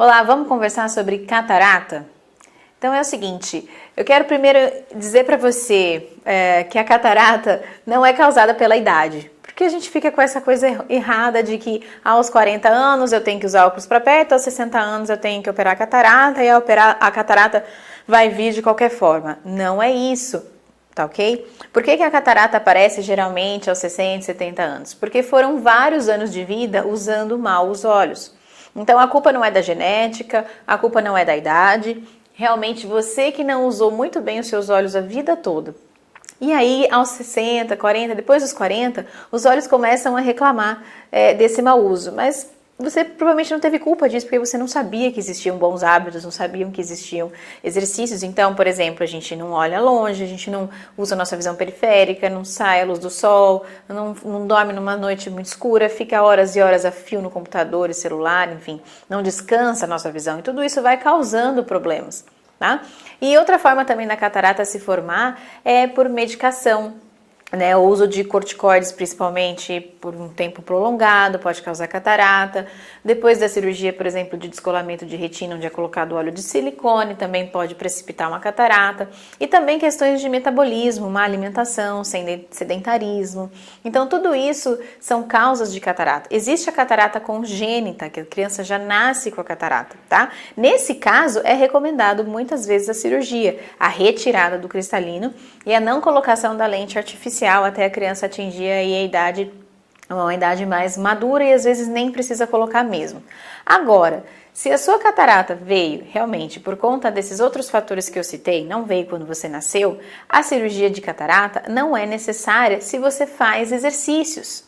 Olá, vamos conversar sobre catarata? Então é o seguinte, eu quero primeiro dizer para você que a catarata não é causada pela idade. Porque a gente fica com essa coisa errada de que aos 40 anos eu tenho que usar óculos para perto, aos 60 anos eu tenho que operar a catarata e a catarata vai vir de qualquer forma. Não é isso, tá ok? Por que a catarata aparece geralmente aos 60, 70 anos? Porque foram vários anos de vida usando mal os olhos. Então a culpa não é da genética, a culpa não é da idade, realmente você que não usou muito bem os seus olhos a vida toda. E aí, aos 60, 40, depois dos 40, os olhos começam a reclamar desse mau uso. Mas você provavelmente não teve culpa disso, porque você não sabia que existiam bons hábitos, não sabiam que existiam exercícios. Então, por exemplo, a gente não olha longe, a gente não usa a nossa visão periférica, não sai à luz do sol, não dorme numa noite muito escura, fica horas e horas a fio no computador e celular, enfim, não descansa a nossa visão. E tudo isso vai causando problemas. Tá? E outra forma também da catarata se formar é por medicação, né? O uso de corticoides, principalmente por um tempo prolongado, pode causar catarata. Depois da cirurgia, por exemplo, de descolamento de retina, onde é colocado óleo de silicone, também pode precipitar uma catarata. E também questões de metabolismo, má alimentação, sedentarismo. Então, tudo isso são causas de catarata. Existe a catarata congênita, que a criança já nasce com a catarata, tá? Nesse caso, é recomendado muitas vezes a cirurgia, a retirada do cristalino e a não colocação da lente artificial até a criança atingir aí uma idade mais madura e às vezes nem precisa colocar mesmo. Agora, se a sua catarata veio realmente por conta desses outros fatores que eu citei, não veio quando você nasceu, a cirurgia de catarata não é necessária se você faz exercícios.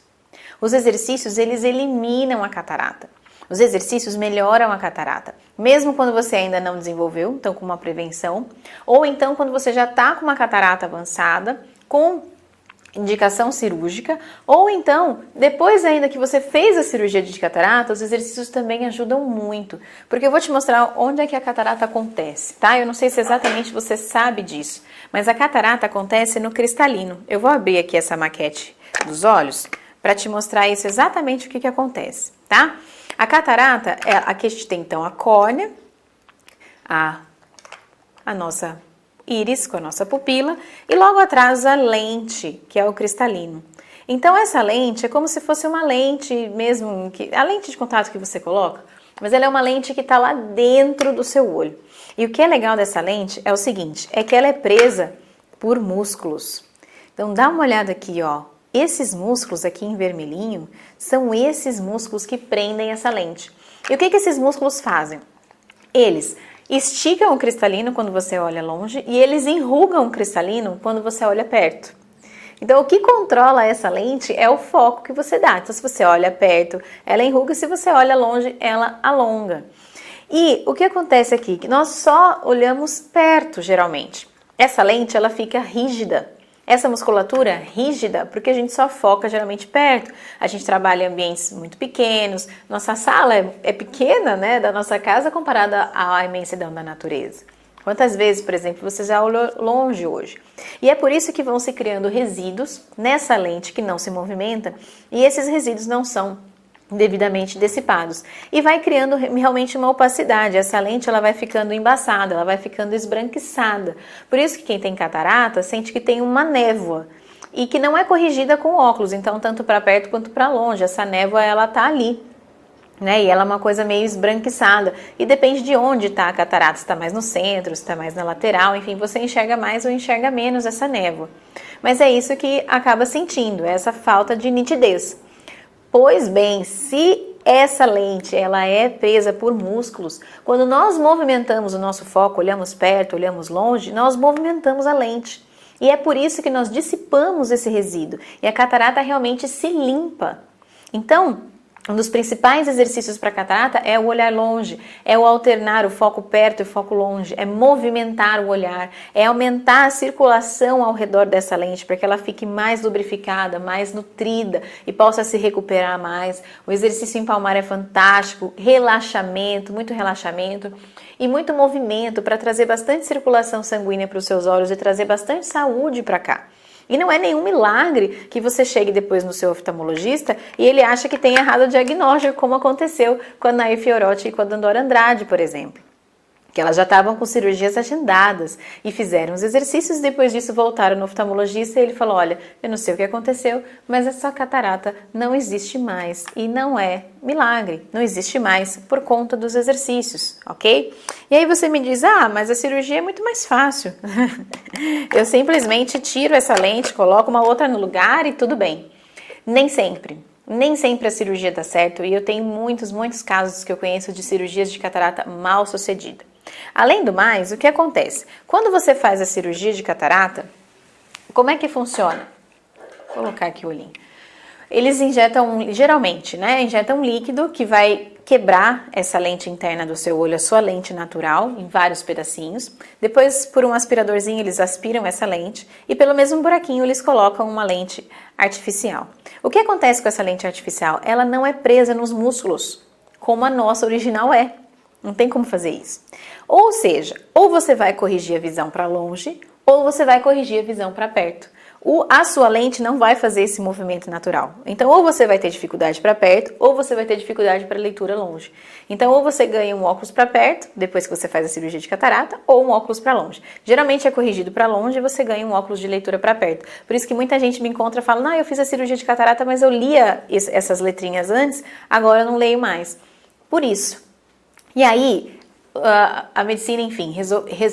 Os exercícios, eles eliminam a catarata. Os exercícios melhoram a catarata, mesmo quando você ainda não desenvolveu, então com uma prevenção, ou então quando você já está com uma catarata avançada, com indicação cirúrgica, ou então, depois ainda que você fez a cirurgia de catarata, os exercícios também ajudam muito, porque eu vou te mostrar onde é que a catarata acontece, tá? Eu não sei se exatamente você sabe disso, mas a catarata acontece no cristalino. Eu vou abrir aqui essa maquete dos olhos para te mostrar isso exatamente o que acontece, tá? A catarata, aqui a gente tem então a córnea, a nossa íris com a nossa pupila e logo atrás a lente, que é o cristalino. Então essa lente é como se fosse uma lente mesmo, a lente de contato que você coloca, mas ela é uma lente que está lá dentro do seu olho. E o que é legal dessa lente é o seguinte, é que ela é presa por músculos. Então dá uma olhada aqui, ó. Esses músculos aqui em vermelhinho são esses músculos que prendem essa lente. E o que esses músculos fazem? Eles esticam o cristalino quando você olha longe e eles enrugam o cristalino quando você olha perto. Então, o que controla essa lente é o foco que você dá. Então, se você olha perto, ela enruga, se você olha longe, ela alonga. E o que acontece aqui? Que nós só olhamos perto, geralmente. Essa lente, ela fica rígida. Essa musculatura rígida, porque a gente só foca geralmente perto. A gente trabalha em ambientes muito pequenos, nossa sala é pequena, né, da nossa casa comparada à imensidão da natureza. Quantas vezes, por exemplo, você já olhou longe hoje? E é por isso que vão se criando resíduos nessa lente que não se movimenta, e esses resíduos não são devidamente dissipados e vai criando realmente uma opacidade. Essa lente ela vai ficando embaçada, ela vai ficando esbranquiçada. Por isso que quem tem catarata sente que tem uma névoa e que não é corrigida com óculos, então tanto para perto quanto para longe, essa névoa ela tá ali, né? E ela é uma coisa meio esbranquiçada e depende de onde está a catarata, se está mais no centro, se está mais na lateral, enfim, você enxerga mais ou enxerga menos essa névoa. Mas é isso que acaba sentindo, essa falta de nitidez. Pois bem, se essa lente ela é presa por músculos, quando nós movimentamos o nosso foco, olhamos perto, olhamos longe, nós movimentamos a lente. E é por isso que nós dissipamos esse resíduo e a catarata realmente se limpa. Então, um dos principais exercícios para catarata é o olhar longe, é o alternar o foco perto e o foco longe, é movimentar o olhar, é aumentar a circulação ao redor dessa lente para que ela fique mais lubrificada, mais nutrida e possa se recuperar mais. O exercício em palmar é fantástico, relaxamento, muito relaxamento e muito movimento para trazer bastante circulação sanguínea para os seus olhos e trazer bastante saúde para cá. E não é nenhum milagre que você chegue depois no seu oftalmologista e ele acha que tem errado o diagnóstico, como aconteceu com a Nair Fiorotti e com a Dandora Andrade, por exemplo. Que elas já estavam com cirurgias agendadas e fizeram os exercícios e depois disso voltaram no oftalmologista e ele falou, olha, eu não sei o que aconteceu, mas essa catarata não existe mais e não é milagre, não existe mais por conta dos exercícios, ok? E aí você me diz, mas a cirurgia é muito mais fácil. Eu simplesmente tiro essa lente, coloco uma outra no lugar e tudo bem. Nem sempre. Nem sempre a cirurgia dá certo e eu tenho muitos casos que eu conheço de cirurgias de catarata mal sucedida. Além do mais, o que acontece? Quando você faz a cirurgia de catarata, como é que funciona? Vou colocar aqui o olhinho. Eles injetam, geralmente, injetam um líquido que vai quebrar essa lente interna do seu olho, a sua lente natural, em vários pedacinhos. Depois, por um aspiradorzinho, eles aspiram essa lente e pelo mesmo buraquinho eles colocam uma lente artificial. O que acontece com essa lente artificial? Ela não é presa nos músculos, como a nossa original é. Não tem como fazer isso. Ou seja, ou você vai corrigir a visão para longe, ou você vai corrigir a visão para perto. A sua lente não vai fazer esse movimento natural. Então, ou você vai ter dificuldade para perto, ou você vai ter dificuldade para leitura longe. Então, ou você ganha um óculos para perto, depois que você faz a cirurgia de catarata, ou um óculos para longe. Geralmente é corrigido para longe e você ganha um óculos de leitura para perto. Por isso que muita gente me encontra e fala, eu fiz a cirurgia de catarata, mas eu lia essas letrinhas antes, agora eu não leio mais. Por isso. E aí, a medicina, enfim,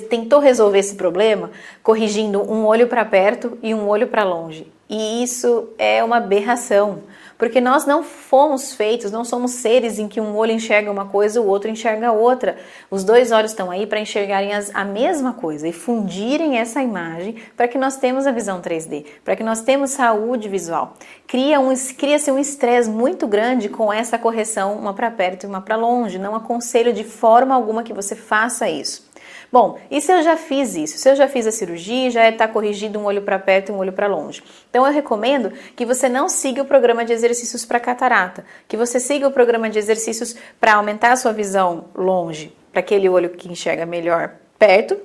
tentou resolver esse problema corrigindo um olho para perto e um olho para longe. E isso é uma aberração, porque nós não fomos feitos, não somos seres em que um olho enxerga uma coisa e o outro enxerga outra. Os dois olhos estão aí para enxergarem a mesma coisa e fundirem essa imagem para que nós tenhamos a visão 3D, para que nós tenhamos saúde visual. Cria-se um estresse muito grande com essa correção, uma para perto e uma para longe. Não aconselho de forma alguma que você faça isso. Bom, e se eu já fiz isso? Se eu já fiz a cirurgia, já está corrigido um olho para perto e um olho para longe. Então eu recomendo que você não siga o programa de exercícios para catarata, que você siga o programa de exercícios para aumentar a sua visão longe, para aquele olho que enxerga melhor perto,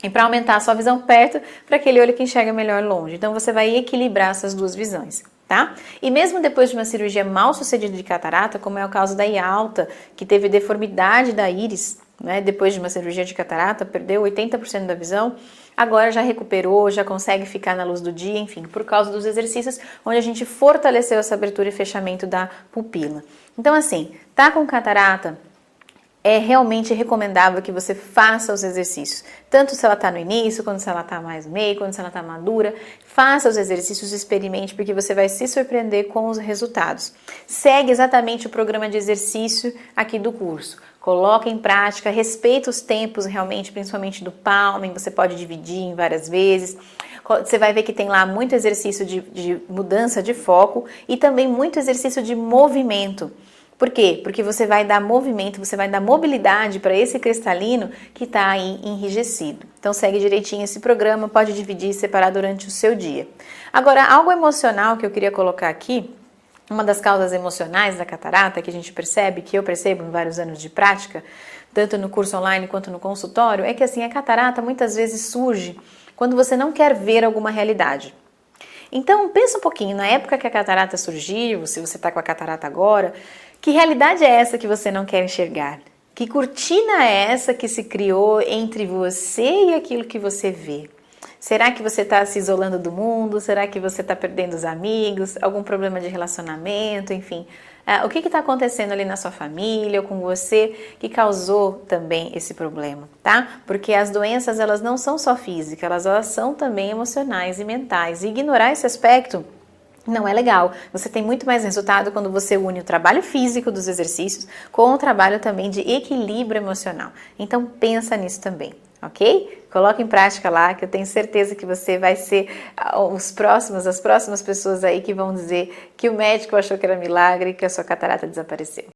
e para aumentar a sua visão perto, para aquele olho que enxerga melhor longe. Então você vai equilibrar essas duas visões. Tá? E mesmo depois de uma cirurgia mal sucedida de catarata, como é o caso da Yalta, que teve deformidade da íris, depois de uma cirurgia de catarata, perdeu 80% da visão, agora já recuperou, já consegue ficar na luz do dia, enfim, por causa dos exercícios onde a gente fortaleceu essa abertura e fechamento da pupila. Então assim, tá com catarata? É realmente recomendável que você faça os exercícios, tanto se ela está no início, quanto se ela está mais no meio, quando se ela está madura. Faça os exercícios, experimente, porque você vai se surpreender com os resultados. Segue exatamente o programa de exercício aqui do curso. Coloca em prática, respeita os tempos realmente, principalmente do palming, você pode dividir em várias vezes. Você vai ver que tem lá muito exercício de mudança de foco e também muito exercício de movimento. Por quê? Porque você vai dar movimento, você vai dar mobilidade para esse cristalino que está aí enrijecido. Então segue direitinho esse programa, pode dividir e separar durante o seu dia. Agora, algo emocional que eu queria colocar aqui, uma das causas emocionais da catarata que a gente percebe, que eu percebo em vários anos de prática, tanto no curso online quanto no consultório, é que assim, a catarata muitas vezes surge quando você não quer ver alguma realidade. Então pensa um pouquinho, na época que a catarata surgiu, se você está com a catarata agora, que realidade é essa que você não quer enxergar? Que cortina é essa que se criou entre você e aquilo que você vê? Será que você está se isolando do mundo? Será que você está perdendo os amigos? Algum problema de relacionamento? Enfim, o que está acontecendo ali na sua família ou com você que causou também esse problema, tá? Porque as doenças, elas não são só físicas, elas são também emocionais e mentais. E ignorar esse aspecto não é legal. Você tem muito mais resultado quando você une o trabalho físico dos exercícios com o trabalho também de equilíbrio emocional. Então pensa nisso também, ok? Coloca em prática lá, que eu tenho certeza que você vai ser as próximas pessoas aí que vão dizer que o médico achou que era milagre e que a sua catarata desapareceu.